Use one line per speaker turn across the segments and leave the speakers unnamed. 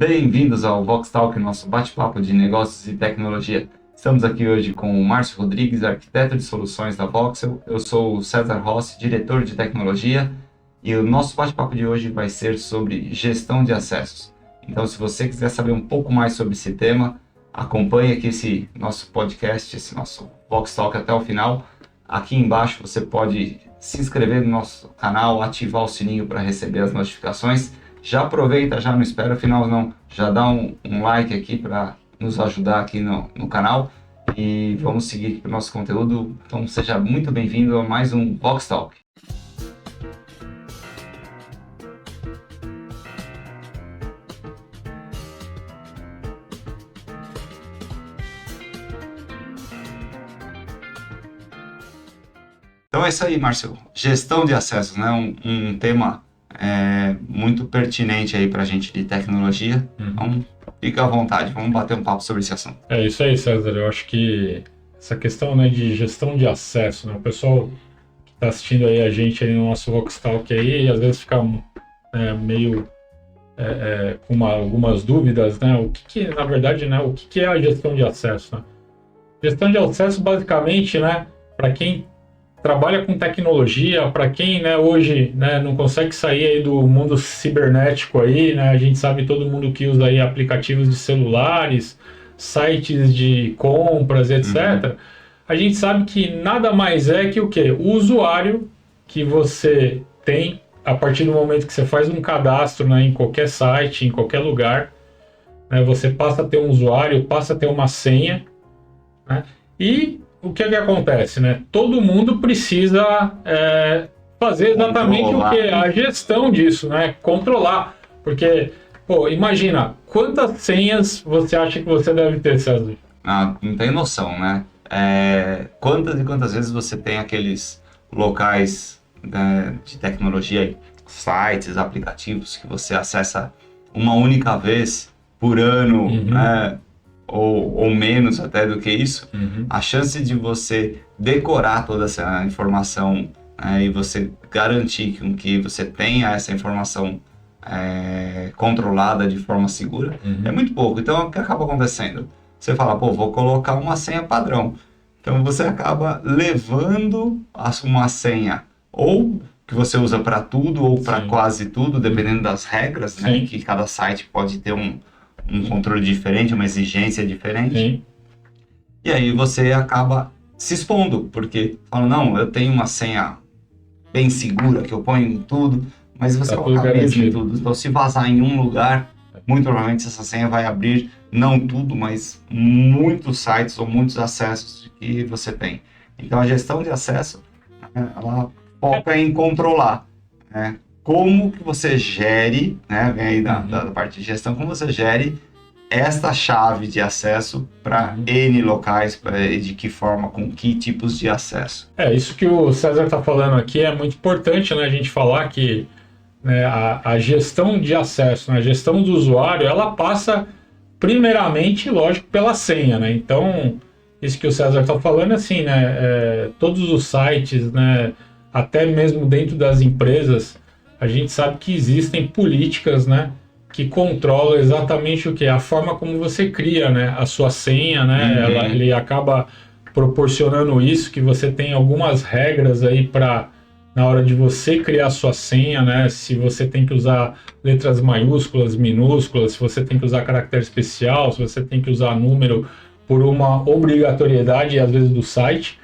Bem-vindos ao Vox Talk, nosso bate-papo de negócios e tecnologia. Estamos aqui hoje com o Márcio Rodrigues, arquiteto de soluções da Voxel. Eu sou o César Rossi, diretor de tecnologia, e o nosso bate-papo de hoje vai ser sobre gestão de acessos. Então, se você quiser saber um pouco mais sobre esse tema, acompanhe aqui esse nosso podcast, esse nosso Vox Talk até o final. Aqui embaixo você pode se inscrever no nosso canal, ativar o sininho para receber as notificações. Já aproveita, já não espera o final não, já dá um like aqui para nos ajudar aqui no canal e vamos seguir aqui para o nosso conteúdo. Então seja muito bem-vindo a mais um Vox Talk. Então é isso aí, Márcio. Gestão de acessos, né? Um tema muito pertinente aí para a gente de tecnologia. Então, fica à vontade, vamos bater um papo sobre esse assunto.
É isso aí, César. Eu acho que essa questão, né, de gestão de acesso, né, o pessoal que está assistindo aí a gente aí no nosso Vox Talk aí, às vezes fica meio com algumas dúvidas, né? O que na verdade, né, o que é a gestão de acesso, né? Gestão de acesso, basicamente, né, para quem trabalha com tecnologia, para quem, né, hoje, né, não consegue sair aí do mundo cibernético aí, né, a gente sabe todo mundo que usa aí aplicativos de celulares, sites de compras, etc. A gente sabe que nada mais é que o quê? O usuário que você tem a partir do momento que você faz um cadastro, né, em qualquer site, em qualquer lugar, né, você passa a ter um usuário, passa a ter uma senha, né, e o que acontece, né? Todo mundo precisa fazer exatamente o que? A gestão disso, né? Controlar. Porque, pô, imagina, quantas senhas você acha que você deve ter, César?
Não tem noção, né? Quantas e quantas vezes você tem aqueles locais, né, de tecnologia, sites, aplicativos que você acessa uma única vez por ano, né? Ou menos até do que isso, a chance de você decorar toda essa informação, e você garantir que você tenha essa informação controlada de forma segura é muito pouco. Então, o que acaba acontecendo? Você fala, pô, vou colocar uma senha padrão. Então, você acaba levando uma senha ou que você usa para tudo ou para quase tudo, dependendo das regras, né? Que cada site pode ter um controle diferente, uma exigência diferente.
Sim.
E aí você acaba se expondo, porque fala, não, eu tenho uma senha bem segura, que eu ponho em tudo, mas você coloca mesmo em tudo. Então, se vazar em um lugar, muito provavelmente essa senha vai abrir, não tudo, mas muitos sites ou muitos acessos que você tem. Então, a gestão de acesso, ela foca em controlar, né? Como que você gere, né, vem aí da parte de gestão, como você gere esta chave de acesso para N locais, de que forma, com que tipos de acesso.
Isso que o César está falando aqui é muito importante, né, a gente falar que, né, a gestão de acesso, né, a gestão do usuário, ela passa primeiramente, lógico, pela senha, né? Então, isso que o César está falando, assim, né, todos os sites, né, até mesmo dentro das empresas, a gente sabe que existem políticas, né, que controlam exatamente o que? A forma como você cria, né, a sua senha, né, ele acaba proporcionando isso, que você tem algumas regras aí para, na hora de você criar a sua senha, né, se você tem que usar letras maiúsculas, minúsculas, se você tem que usar caractere especial, se você tem que usar número por uma obrigatoriedade, às vezes, do site.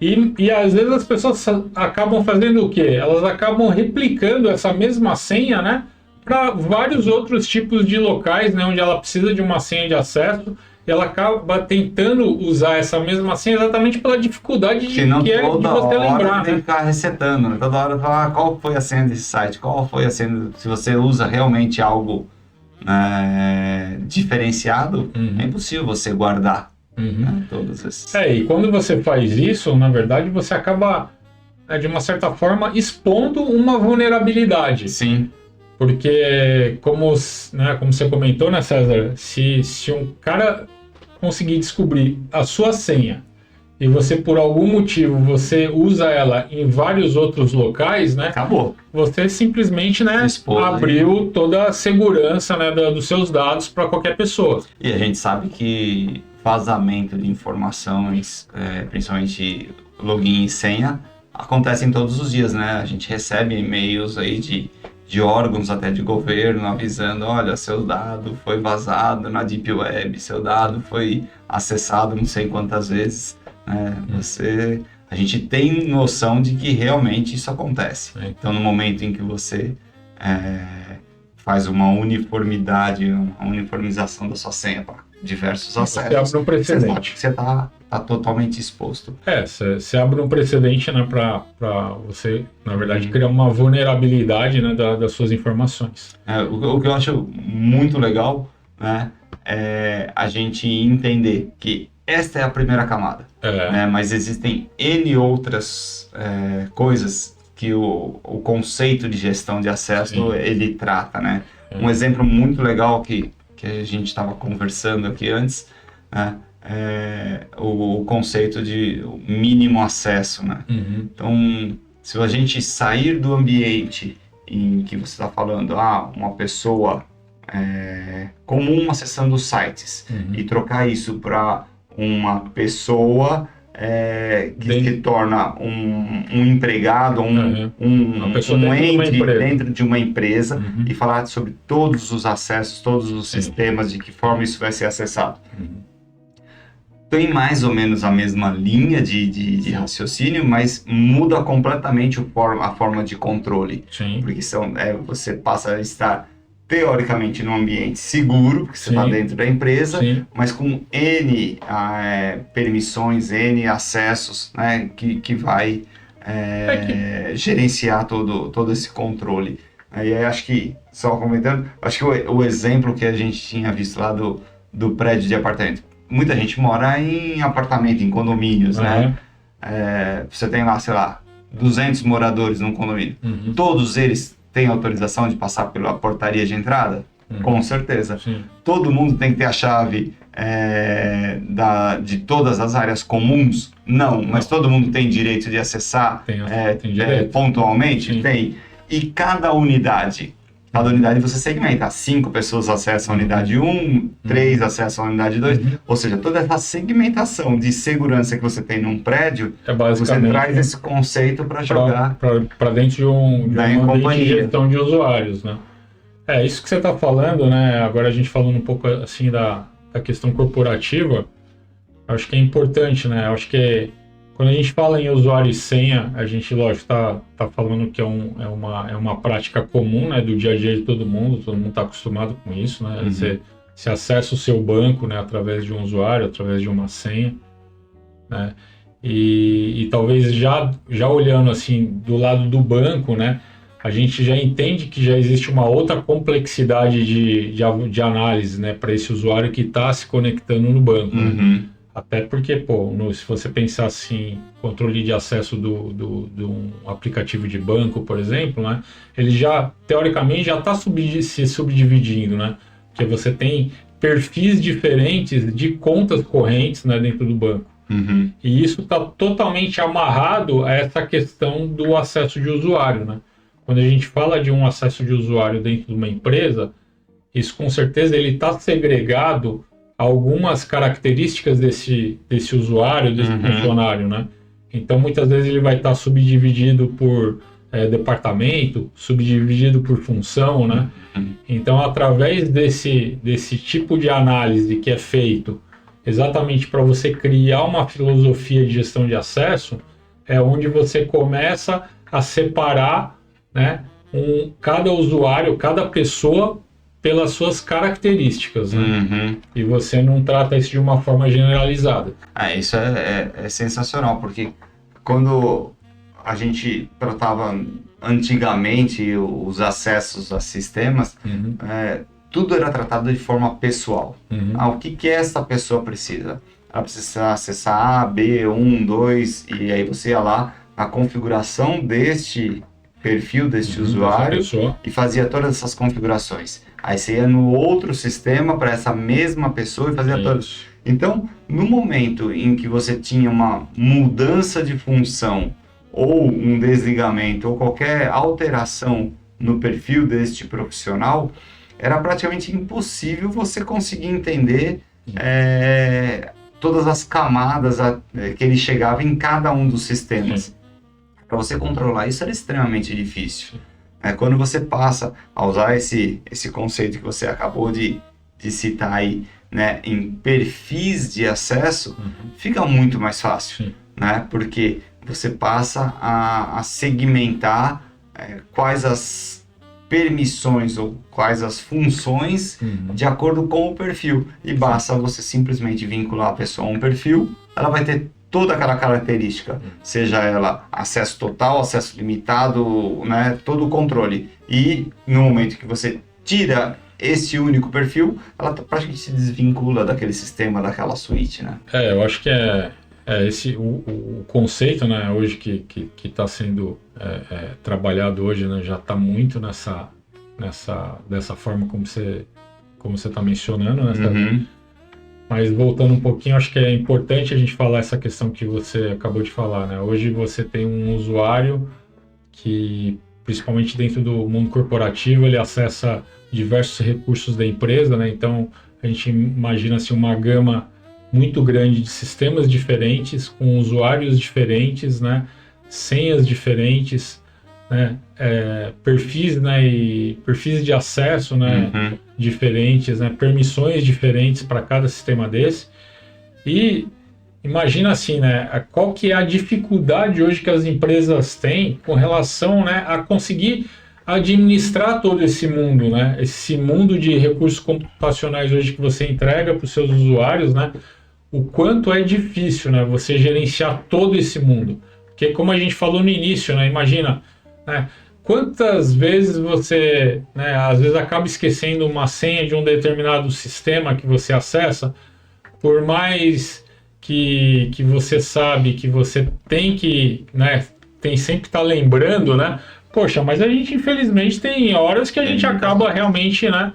E às vezes as pessoas acabam fazendo o quê? Elas acabam replicando essa mesma senha, né, para vários outros tipos de locais, né, onde ela precisa de uma senha de acesso, e ela acaba tentando usar essa mesma senha exatamente pela dificuldade de você lembrar.
Tem que ficar resetando, né? Toda hora falar qual foi a senha desse site, qual foi a senha, se você usa realmente algo diferenciado, é impossível você guardar. Todos esses.
E quando você faz isso, na verdade, você acaba, de uma certa forma, expondo uma vulnerabilidade.
Sim.
Porque, como você comentou, né, César, se um cara conseguir descobrir a sua senha e você, por algum motivo, você usa ela em vários outros locais, né?
Acabou.
Você simplesmente, né,
Expôs aí.
abriu toda a segurança, né, dos seus dados para qualquer pessoa.
E a gente sabe que vazamento de informações, principalmente login e senha, acontecem todos os dias, né? A gente recebe e-mails aí de órgãos até de governo avisando, olha, seu dado foi vazado na Deep Web, seu dado foi acessado não sei quantas vezes, né? A gente tem noção de que realmente isso acontece. Então, no momento em que você faz uma uniformidade, uma uniformização da sua senha para diversos acessos,
Você abre um precedente.
você está totalmente exposto.
Você abre um precedente, né, para você, na verdade, criar uma vulnerabilidade, né, das suas informações.
O que eu acho muito legal, né, é a gente entender que esta é a primeira camada, né, mas existem N outras coisas que o conceito de gestão de acesso,
Sim.
ele trata, né? Um exemplo muito legal que a gente estava conversando aqui antes, né, o conceito de mínimo acesso, né? Então, se a gente sair do ambiente em que você está falando, uma pessoa comum acessando os sites, e trocar isso para uma pessoa que se torna um empregado, um
pessoa
dentro de uma empresa, e falar sobre todos os acessos, todos os sistemas, de que forma isso vai ser acessado. Tem mais ou menos a mesma linha de raciocínio, mas muda completamente a forma de controle.
Sim.
Porque você passa a estar teoricamente num ambiente seguro, porque você está dentro da empresa, mas com N permissões, N acessos, né, que vai gerenciar todo esse controle. Aí acho que, só comentando, acho que o exemplo que a gente tinha visto lá do prédio de apartamento, muita gente mora em apartamento, em condomínios, né? Você tem lá, sei lá, 200 moradores num condomínio. Todos eles têm autorização de passar pela portaria de entrada? Com certeza.
Sim.
Todo mundo tem que ter a chave de todas as áreas comuns? Não, mas todo mundo tem direito de acessar
tem direito.
pontualmente?
Sim.
Tem. E cada unidade você segmenta. 5 pessoas acessam a unidade 1, 3 acessam a unidade 2. Ou seja, toda essa segmentação de segurança que você tem num prédio, você traz esse conceito para jogar
para dentro de um ambiente de gestão de usuários, né? Isso que você está falando, né? Agora a gente falando um pouco assim da questão corporativa, acho que é importante, né? Acho que quando a gente fala em usuário e senha, a gente, lógico, tá falando que é uma prática comum, né, do dia a dia de todo mundo está acostumado com isso, né? Você acessa o seu banco, né, através de um usuário, através de uma senha, né? E talvez já olhando assim do lado do banco, né, a gente já entende que já existe uma outra complexidade de análise, né, para esse usuário que está se conectando no banco, né? Até porque, se você pensar assim, controle de acesso de um aplicativo de banco, por exemplo, né, ele já, teoricamente, já está se subdividindo, né? Porque você tem perfis diferentes de contas correntes, né, dentro do banco. E isso está totalmente amarrado a essa questão do acesso de usuário, né? Quando a gente fala de um acesso de usuário dentro de uma empresa, isso com certeza ele está segregado algumas características desse usuário, desse funcionário, né? Então, muitas vezes ele vai estar subdividido por departamento, subdividido por função, né? Então, através desse tipo de análise que é feito exatamente para você criar uma filosofia de gestão de acesso, é onde você começa a separar, né, cada usuário, cada pessoa pelas suas características, né? E você não trata isso de uma forma generalizada.
Isso é sensacional, porque quando a gente tratava antigamente os acessos a sistemas, tudo era tratado de forma pessoal. O que essa pessoa precisa? Ela precisa acessar A, B, 1, 2, e aí você ia lá na configuração deste perfil, deste usuário, e fazia todas essas configurações. Aí você ia no outro sistema para essa mesma pessoa e fazia todas. Então, no momento em que você tinha uma mudança de função ou um desligamento ou qualquer alteração no perfil deste profissional, era praticamente impossível você conseguir entender todas as camadas que ele chegava em cada um dos sistemas. Para você controlar isso era extremamente difícil. Quando você passa a usar esse conceito que você acabou de citar aí, né, em perfis de acesso, fica muito mais fácil, né, porque você passa a segmentar quais as permissões ou quais as funções de acordo com o perfil. E basta você simplesmente vincular a pessoa a um perfil, ela vai ter toda aquela característica, seja ela acesso total, acesso limitado, né, todo o controle. E no momento que você tira esse único perfil, ela praticamente se desvincula daquele sistema, daquela suíte, né?
Eu acho que esse o conceito, né, hoje que está sendo trabalhado hoje, né, já está muito dessa forma como você está mencionando, né? Mas voltando um pouquinho, acho que é importante a gente falar essa questão que você acabou de falar, né? Hoje você tem um usuário que, principalmente dentro do mundo corporativo, ele acessa diversos recursos da empresa, né? Então, a gente imagina assim, uma gama muito grande de sistemas diferentes, com usuários diferentes, né? Senhas diferentes, né? Perfis, né? E perfis de acesso, né? Diferentes, né? Permissões diferentes para cada sistema desse. E imagina assim, né? Qual que é a dificuldade hoje que as empresas têm com relação, né, a conseguir administrar todo esse mundo, né? Esse mundo de recursos computacionais hoje que você entrega para os seus usuários, né? O quanto é difícil, né? Você gerenciar todo esse mundo. Porque como a gente falou no início, né? Imagina, né? Quantas vezes você, né, às vezes acaba esquecendo uma senha de um determinado sistema que você acessa, por mais que você sabe que você tem que, né, tem sempre que estar lembrando, né? Poxa, mas a gente infelizmente tem horas que a gente acaba realmente, né,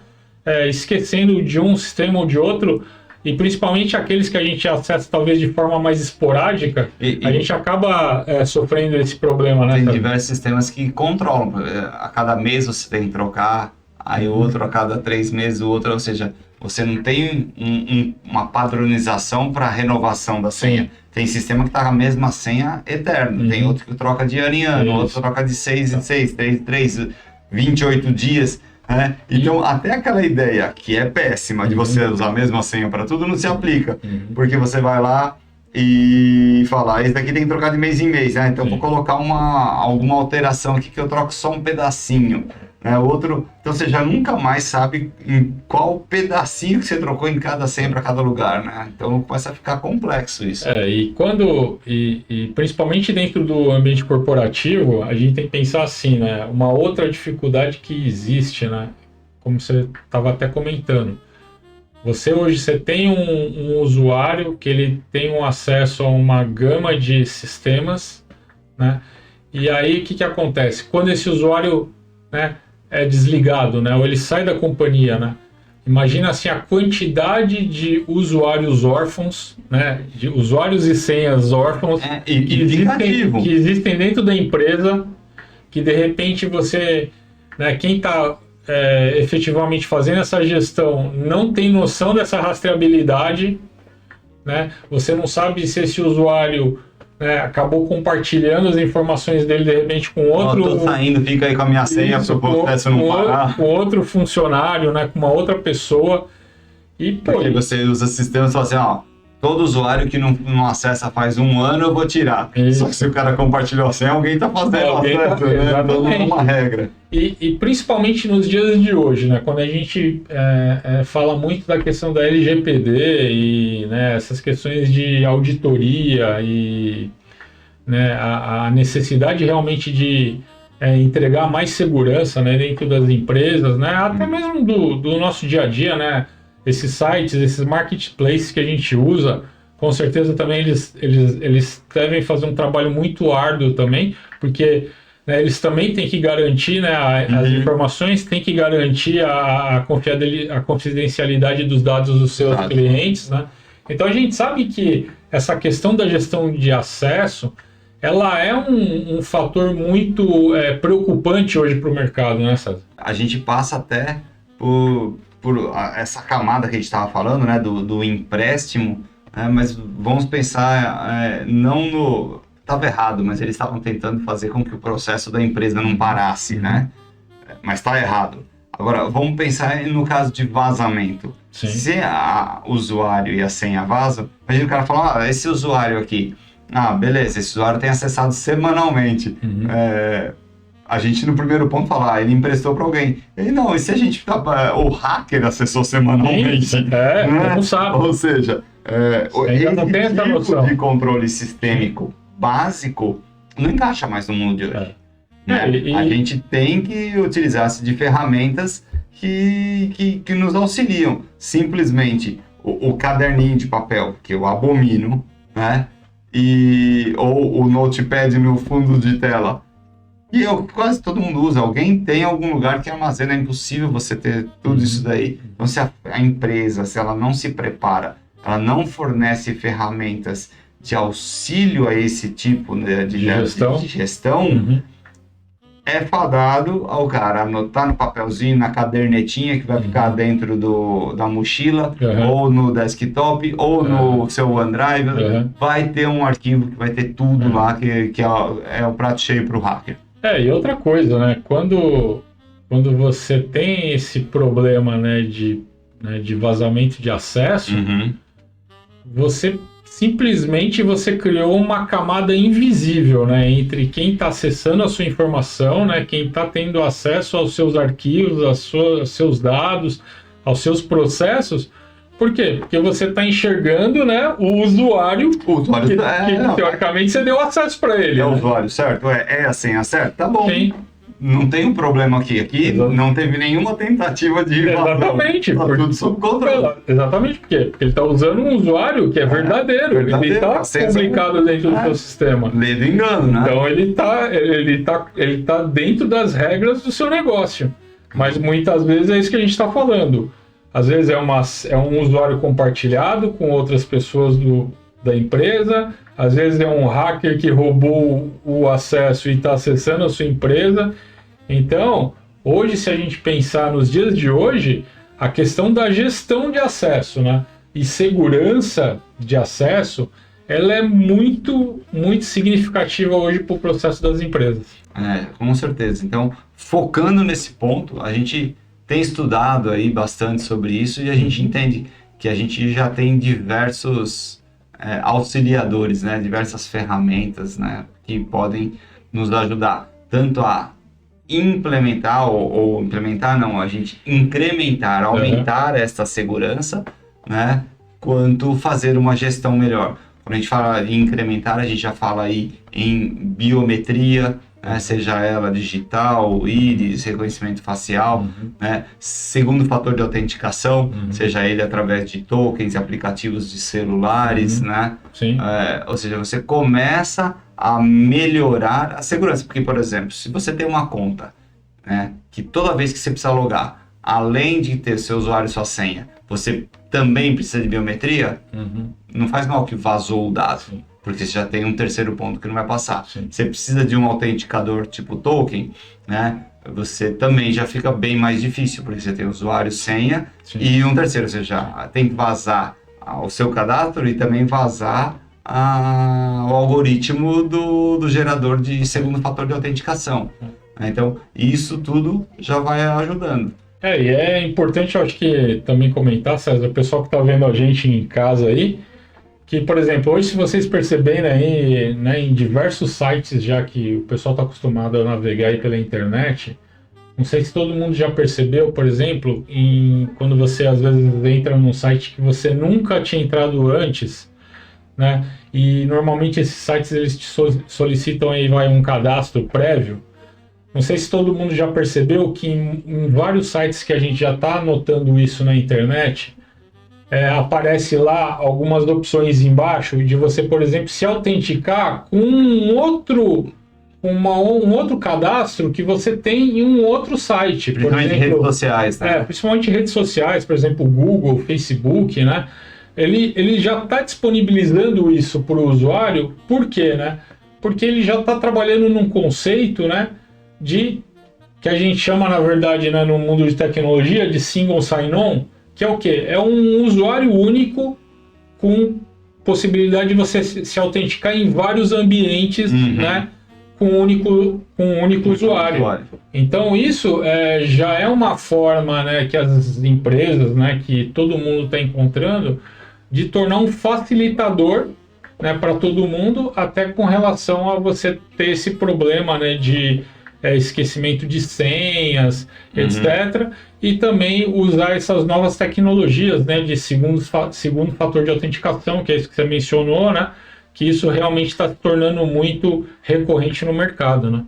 esquecendo de um sistema ou de outro, e principalmente aqueles que a gente acessa talvez de forma mais esporádica, a gente acaba sofrendo esse problema, né?
Tem diversos sistemas que controlam. A cada mês você tem que trocar, aí outro a cada 3 meses, o outro, ou seja, você não tem uma padronização para renovação da senha. Tem sistema que está com a mesma senha eterna, tem outro que troca de ano em ano, outro troca de 6 em 6, 3 em 3, 28 dias. Então, até aquela ideia que é péssima de você usar a mesma senha para tudo não se aplica, porque você vai lá e fala, esse daqui tem que trocar de mês em mês, né? Então vou colocar alguma alteração aqui que eu troco só um pedacinho, né? Outro, então você já nunca mais sabe em qual pedacinho que você trocou em cada senha para cada lugar, né? Então começa a ficar complexo isso.
E principalmente dentro do ambiente corporativo, a gente tem que pensar assim, né? Uma outra dificuldade que existe, né? Como você estava até comentando. Você tem um usuário que ele tem um acesso a uma gama de sistemas, né? E aí o que acontece? Quando esse usuário, né, é desligado, né, ou ele sai da companhia, né? Imagina assim a quantidade de usuários órfãos, né, de usuários e senhas órfãos que existem dentro da empresa, que de repente você, né, quem está efetivamente fazendo essa gestão não tem noção dessa rastreabilidade, né? Você não sabe se esse usuário, né, acabou compartilhando as informações dele de repente com outro.
Tô saindo, fica aí com a minha senha para o processo não parar.
Com outro funcionário, né, com uma outra pessoa. E
porque você usa sistemas e fala assim, ó, todo usuário que não acessa faz 1 ano, eu vou tirar. Isso. Só que se o cara compartilhou a senha, alguém tá fazendo acesso, né? Não é uma regra.
E principalmente nos dias de hoje, né? Quando a gente fala muito da questão da LGPD e, né, essas questões de auditoria e, né, a necessidade realmente de entregar mais segurança, né, dentro das empresas, né? Até mesmo do nosso dia a dia, né? Esses sites, esses marketplaces que a gente usa, com certeza também eles devem fazer um trabalho muito árduo também, porque, né, eles também têm que garantir, né, as informações, têm que garantir a confidencialidade dos dados dos seus clientes, né? Então a gente sabe que essa questão da gestão de acesso, ela é um fator muito preocupante hoje para o mercado, né, César?
A gente passa até por essa camada que a gente estava falando, né, do empréstimo, mas vamos pensar, não no... Estava errado, mas eles estavam tentando fazer com que o processo da empresa não parasse, né? Mas está errado. Agora, vamos pensar no caso de vazamento.
Sim.
Se o usuário e a senha vazam, imagina o cara falar, esse usuário aqui, beleza, esse usuário tem acessado semanalmente. A gente no primeiro ponto fala, ele emprestou para alguém. E não, e se a gente o hacker acessou semanalmente?
Né? Não sabe.
Ou seja,
ainda não tem essa noção
de controle sistêmico básico não encaixa mais no mundo de hoje. A gente tem que utilizar-se de ferramentas que nos auxiliam. Simplesmente o caderninho de papel, que eu abomino, né? Ou o notepad no fundo de tela, que quase todo mundo usa. Alguém tem algum lugar que armazena, é impossível você ter tudo isso daí. Então, se a empresa, se ela não se prepara, ela não fornece ferramentas de auxílio a esse tipo de gestão, é fadado ao cara anotar no papelzinho, na cadernetinha que vai ficar dentro da mochila, ou no desktop, ou no seu OneDrive. Vai ter um arquivo que vai ter tudo lá, que é o prato cheio para o hacker.
E outra coisa, né? Quando você tem esse problema, né, de vazamento de acesso, simplesmente você criou uma camada invisível, né, entre quem está acessando a sua informação, né, quem está tendo acesso aos seus arquivos, aos seus dados, aos seus processos. Por quê? Porque você está enxergando, né, o usuário que teoricamente você deu acesso para ele.
O usuário, certo? É a senha certa? Tá bom.
Sim.
Não tem um problema aqui. Não teve nenhuma tentativa de invasão.
Exatamente.
Tá tudo sob controle.
Exatamente. Por quê? Porque ele está usando um usuário que é verdadeiro. Ele está publicado dentro do seu sistema.
Leve engano, né?
Então ele tá dentro das regras do seu negócio. Mas muitas vezes é isso que a gente está falando. Às vezes é um usuário compartilhado com outras pessoas da empresa. Às vezes é um hacker que roubou o acesso e está acessando a sua empresa. Então, hoje, se a gente pensar nos dias de hoje, a questão da gestão de acesso, né, e segurança de acesso, ela é muito, muito significativa hoje para o processo das empresas.
Com certeza. Então, focando nesse ponto, a gente tem estudado aí bastante sobre isso e a gente entende que a gente já tem diversos auxiliadores, né, diversas ferramentas, né, que podem nos ajudar tanto a implementar ou implementar não, a gente incrementar, aumentar esta segurança, né, quanto fazer uma gestão melhor. Quando a gente fala em incrementar, a gente já fala aí em biometria, né, seja ela digital, íris, reconhecimento facial, né, segundo fator de autenticação, seja ele através de tokens, aplicativos de celulares, né?
Sim.
Ou seja, você começa a melhorar a segurança, porque, por exemplo, se você tem uma conta, né, que toda vez que você precisa logar, além de ter seu usuário e sua senha, você também precisa de biometria, não faz mal que vazou o dado. Sim. Porque você já tem um terceiro ponto que não vai passar. Sim. Você precisa de um autenticador tipo token, né? Você também já fica bem mais difícil, porque você tem usuário, senha, e um terceiro. Você já tem que vazar o seu cadastro e também vazar o algoritmo do gerador de segundo fator de autenticação. Então, isso tudo já vai ajudando.
E é importante, eu acho que também comentar, César, o pessoal que está vendo a gente em casa aí, que, por exemplo, hoje, se vocês perceberem aí, né, em diversos sites já que o pessoal está acostumado a navegar aí pela internet, não sei se todo mundo já percebeu, por exemplo, quando você às vezes entra num site que você nunca tinha entrado antes, né, e normalmente esses sites eles te solicitam aí um cadastro prévio. Não sei se todo mundo já percebeu que em vários sites que a gente já está notando isso na internet, aparece lá algumas opções embaixo de você, por exemplo, se autenticar com um outro cadastro que você tem em um outro site.
Principalmente
por exemplo,
redes sociais, né?
Principalmente redes sociais, por exemplo, Google, Facebook, né? ele já está disponibilizando isso para o usuário. Por quê, né? Porque ele já está trabalhando num conceito, né, de que a gente chama, na verdade, né, no mundo de tecnologia, de single sign-on, que é o quê? É um usuário único com possibilidade de você se autenticar em vários ambientes, né, com um único usuário. Então isso já é uma forma, né, que as empresas, né, que todo mundo está encontrando, de tornar um facilitador, né, para todo mundo, até com relação a você ter esse problema, né, de esquecimento de senhas, etc. E também usar essas novas tecnologias, né, de segundo fator de autenticação, que é isso que você mencionou, né, que isso realmente está se tornando muito recorrente no mercado, né?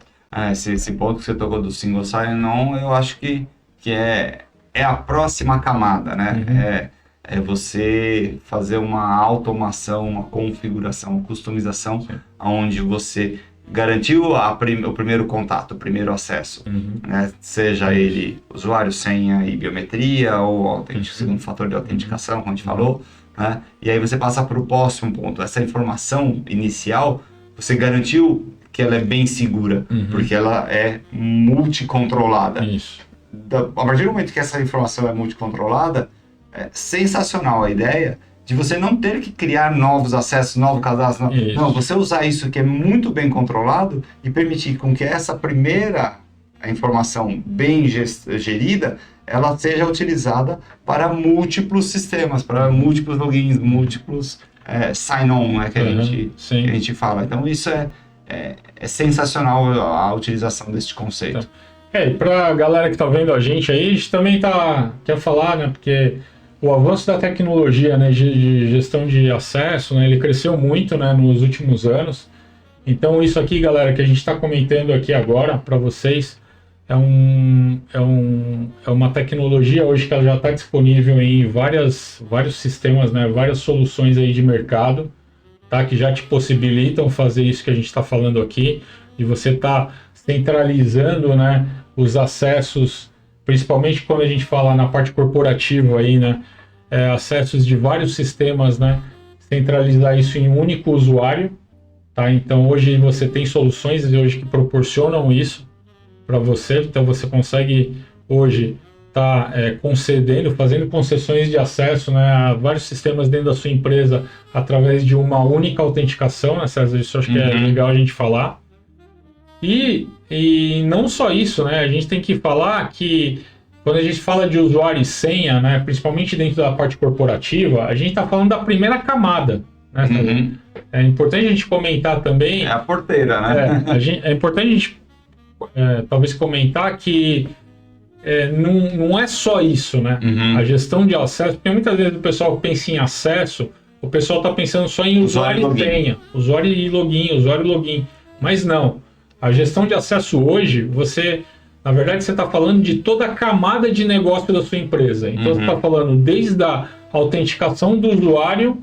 Esse ponto que você tocou do single sign-on, eu acho que é a próxima camada, né? É você fazer uma automação, uma configuração, uma customização, onde você garantiu o primeiro contato, o primeiro acesso, né? Seja ele usuário, senha e biometria, ou segundo fator de autenticação, como a gente falou, né? E aí você passa para o próximo ponto. Essa informação inicial, você garantiu que ela é bem segura, porque ela é multicontrolada.
Isso.
A partir do momento que essa informação é multicontrolada, é sensacional a ideia de você não ter que criar novos acessos, novos cadastros. Não, você usar isso que é muito bem controlado e permitir com que essa primeira informação bem gerida, ela seja utilizada para múltiplos sistemas, para múltiplos logins, múltiplos sign-on, né, que a gente fala. Então isso é sensacional a utilização deste conceito.
E para a galera que está vendo a gente aí, a gente também quer falar, né, porque o avanço da tecnologia, né, de gestão de acesso, né, ele cresceu muito, né, nos últimos anos. Então isso aqui, galera, que a gente está comentando aqui agora para vocês, é uma tecnologia hoje que ela já está disponível em vários sistemas, né, várias soluções aí de mercado, tá, que já te possibilitam fazer isso que a gente está falando aqui, de você estar centralizando, né, os acessos, principalmente quando a gente fala na parte corporativa aí, né, acessos de vários sistemas, né, centralizar isso em um único usuário, tá? Então hoje você tem soluções hoje que proporcionam isso para você, então você consegue hoje estar concedendo, fazendo concessões de acesso, né, a vários sistemas dentro da sua empresa através de uma única autenticação, né, César? Isso eu acho que é legal a gente falar. E não só isso, né? A gente tem que falar que quando a gente fala de usuário e senha, né, principalmente dentro da parte corporativa, a gente está falando da primeira camada, né? É importante a gente comentar também...
É a porteira, né?
É importante a gente talvez comentar que não é só isso, né? A gestão de acesso, porque muitas vezes o pessoal pensa em acesso, o pessoal está pensando só em usuário e senha, usuário e login, mas não. A gestão de acesso hoje, na verdade, você está falando de toda a camada de negócio da sua empresa. Então, você está falando desde a autenticação do usuário,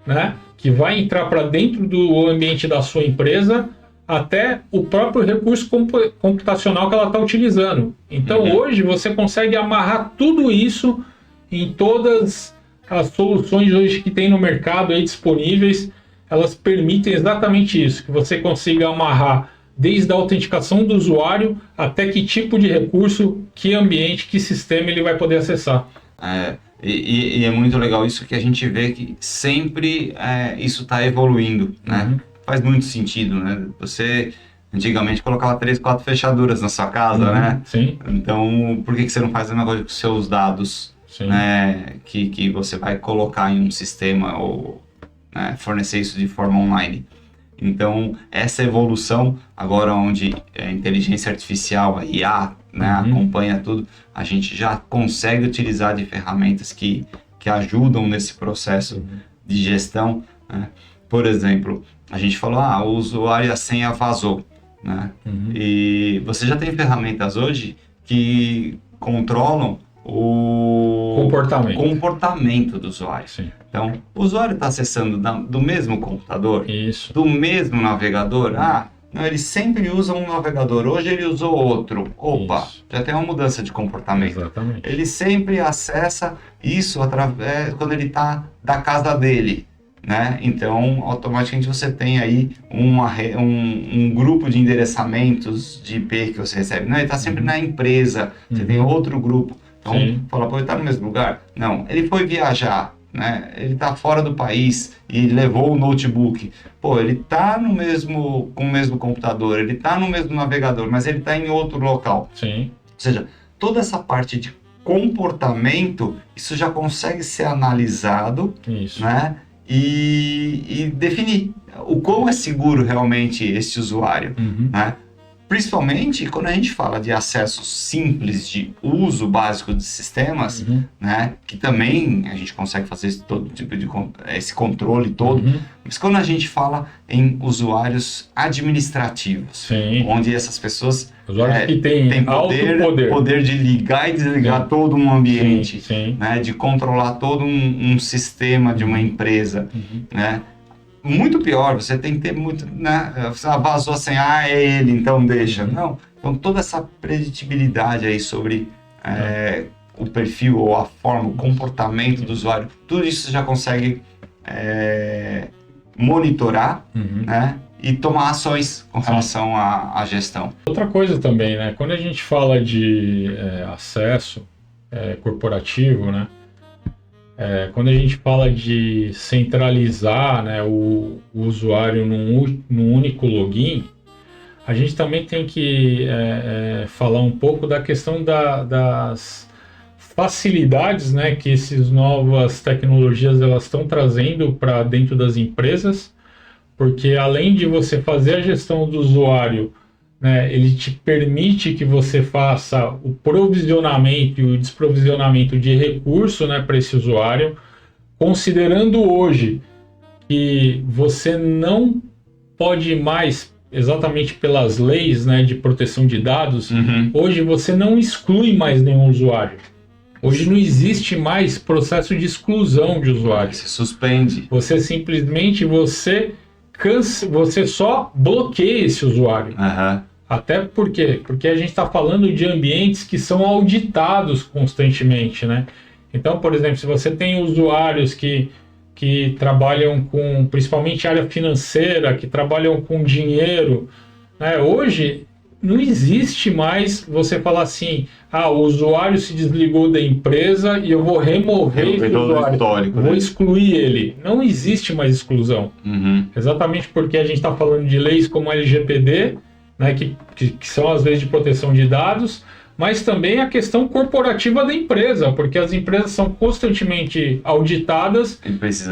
né, que vai entrar para dentro do ambiente da sua empresa, até o próprio recurso computacional que ela está utilizando. Então, hoje, você consegue amarrar tudo isso em todas as soluções hoje que tem no mercado aí disponíveis. Elas permitem exatamente isso, que você consiga amarrar desde a autenticação do usuário até que tipo de recurso, que ambiente, que sistema ele vai poder acessar.
E é muito legal isso, que a gente vê que sempre isso está evoluindo, né? Faz muito sentido, né? Você antigamente colocava 3, 4 fechaduras na sua casa, né?
Sim.
Então, por que você não faz a mesma coisa com os seus dados, né? Que você vai colocar em um sistema ou fornecer isso de forma online? Então, essa evolução, agora onde a inteligência artificial, a IA, né, acompanha tudo, a gente já consegue utilizar de ferramentas que ajudam nesse processo de gestão, né? Por exemplo, a gente falou, o usuário e a senha vazou, né? E você já tem ferramentas hoje que controlam o comportamento do usuário.
Sim.
Então, o usuário está acessando do mesmo computador,
Isso.
do mesmo navegador. Não, ele sempre usa um navegador. Hoje ele usou outro. Opa,
Isso.
já tem uma mudança de comportamento.
Exatamente.
Ele sempre acessa isso através quando ele está da casa dele, né? Então, automaticamente você tem aí um grupo de endereçamentos de IP que você recebe. Não, ele está sempre na empresa. Você tem outro grupo. Então,
Sim.
fala, pô, ele está no mesmo lugar? Não, ele foi viajar, né? Ele está fora do país e levou o notebook. Pô, ele está com o mesmo computador, ele está no mesmo navegador, mas ele está em outro local.
Sim.
Ou seja, toda essa parte de comportamento, isso já consegue ser analisado,
Isso.
né? E definir o quão é seguro realmente esse usuário,
Uhum.
né? Principalmente quando a gente fala de acesso simples de uso básico de sistemas,
Uhum.
né? Que também a gente consegue fazer todo tipo de esse controle todo.
Uhum.
Mas quando a gente fala em usuários administrativos,
Sim.
onde essas pessoas
Usuários que têm
têm
alto poder.
poder de ligar e desligar todo um ambiente,
Sim.
né? De controlar todo um sistema de uma empresa,
Uhum.
né? Muito pior, você tem que ter muito, né? Vazou assim, é ele, então deixa. Não, então toda essa preditibilidade aí sobre o perfil ou a forma, o comportamento do usuário, tudo isso você já consegue monitorar,
Uhum.
né? E tomar ações com relação à gestão.
Outra coisa também, né? Quando a gente fala de acesso corporativo, né? Quando a gente fala de centralizar, né, o usuário num único login, a gente também tem que falar um pouco da questão das facilidades, né, que essas novas tecnologias elas estão trazendo para dentro das empresas, porque além de você fazer a gestão do usuário, né, ele te permite que você faça o provisionamento e o desprovisionamento de recurso, né, para esse usuário, considerando hoje que você não pode mais, exatamente pelas leis, né, de proteção de dados, hoje você não exclui mais nenhum usuário. Hoje não existe mais processo de exclusão de usuários.
Se suspende.
Você simplesmente você só bloqueia esse usuário.
Uhum.
Até por quê? Porque a gente está falando de ambientes que são auditados constantemente, né? Então, por exemplo, se você tem usuários que trabalham com, principalmente área financeira, que trabalham com dinheiro, né? Hoje não existe mais você falar assim, o usuário se desligou da empresa e eu vou remover esse usuário,
histórico,
vou
né?
excluir ele. Não existe mais exclusão. Exatamente porque a gente está falando de leis como a LGPD, né, que são as leis de proteção de dados, mas também a questão corporativa da empresa, porque as empresas são constantemente auditadas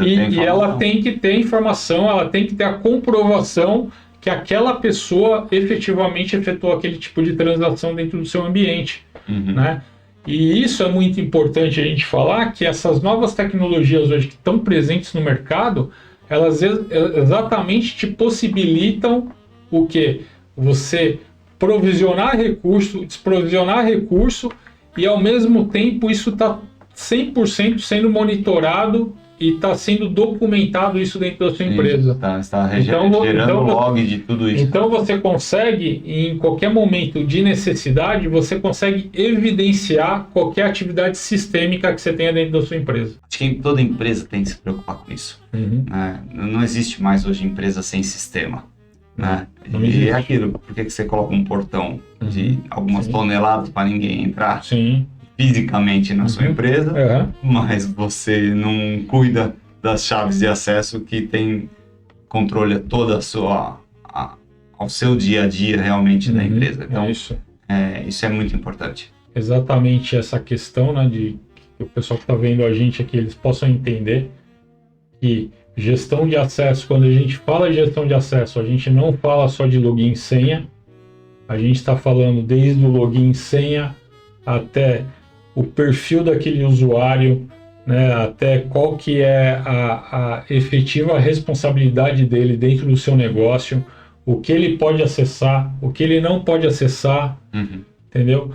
e ela tem que ter informação, ela tem que ter a comprovação que aquela pessoa efetivamente efetuou aquele tipo de transação dentro do seu ambiente, né? E isso é muito importante a gente falar, que essas novas tecnologias hoje que estão presentes no mercado, elas exatamente te possibilitam o quê? Você provisionar recurso, desprovisionar recurso e ao mesmo tempo isso está 100% sendo monitorado e está sendo documentado isso dentro da sua empresa.
Está gerando log de tudo isso.
Então você consegue, em qualquer momento de necessidade, você consegue evidenciar qualquer atividade sistêmica que você tenha dentro da sua empresa.
Acho que toda empresa tem que se preocupar com isso. Não existe mais hoje empresa sem sistema. Né? E é aquilo, por que você coloca um portão de algumas toneladas para ninguém entrar fisicamente na sua empresa, mas você não cuida das chaves de acesso que tem controle a toda ao seu dia a dia realmente da empresa. Então, isso é muito importante.
Exatamente essa questão, né, de que o pessoal que está vendo a gente aqui, eles possam entender que gestão de acesso, quando a gente fala de gestão de acesso, a gente não fala só de login e senha, a gente está falando desde o login e senha até o perfil daquele usuário, né, até qual que é a efetiva responsabilidade dele dentro do seu negócio, o que ele pode acessar, o que ele não pode acessar, entendeu?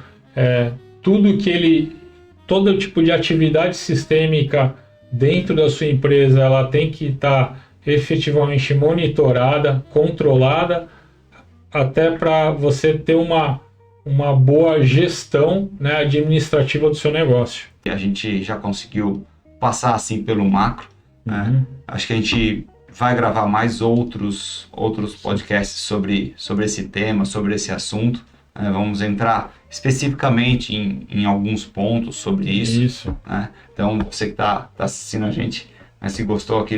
Todo tipo de atividade sistêmica dentro da sua empresa, ela tem que estar efetivamente monitorada, controlada, até para você ter uma boa gestão, né, administrativa do seu negócio.
E a gente já conseguiu passar assim pelo macro, né? Acho que a gente vai gravar mais outros podcasts sobre esse tema, sobre esse assunto. Vamos entrar especificamente em alguns pontos sobre isso. Né? Então, você que está assistindo a gente, né, se gostou aqui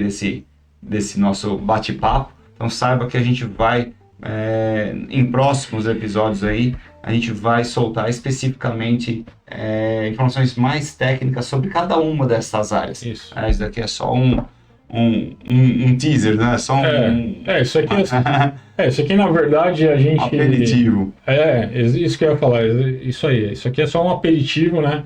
desse nosso bate-papo, então saiba que a gente vai, em próximos episódios aí, a gente vai soltar especificamente informações mais técnicas sobre cada uma dessas áreas.
Isso
daqui é só um teaser, né? Só
isso aqui isso aqui na verdade a gente...
aperitivo.
Isso que eu ia falar, isso aí. Isso aqui é só um aperitivo, né?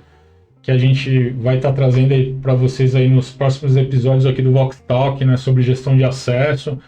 Que a gente vai estar trazendo aí para vocês aí nos próximos episódios aqui do Vox Talk, né? Sobre gestão de acesso.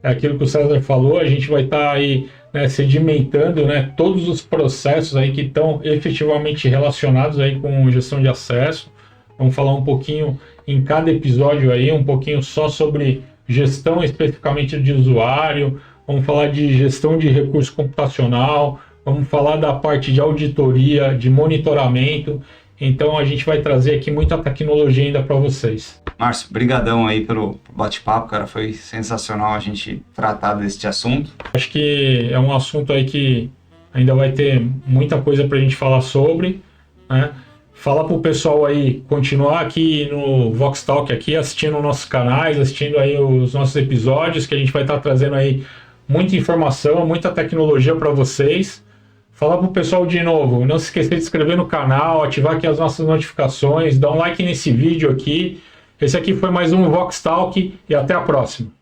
É aquilo que o César falou, a gente vai estar aí, né, sedimentando, né, todos os processos aí que estão efetivamente relacionados aí com gestão de acesso. Vamos falar um pouquinho em cada episódio aí, um pouquinho só sobre gestão especificamente de usuário, vamos falar de gestão de recurso computacional, vamos falar da parte de auditoria, de monitoramento. Então a gente vai trazer aqui muita tecnologia ainda para vocês.
Márcio, brigadão aí pelo bate-papo, cara, foi sensacional a gente tratar deste assunto.
Acho que é um assunto aí que ainda vai ter muita coisa para a gente falar sobre, né? Falar para o pessoal aí continuar aqui no Vox Talk, aqui, assistindo nossos canais, assistindo aí os nossos episódios, que a gente vai estar trazendo aí muita informação, muita tecnologia para vocês. Falar para o pessoal de novo, não se esquecer de se inscrever no canal, ativar aqui as nossas notificações, dar um like nesse vídeo aqui. Esse aqui foi mais um Vox Talk e até a próxima.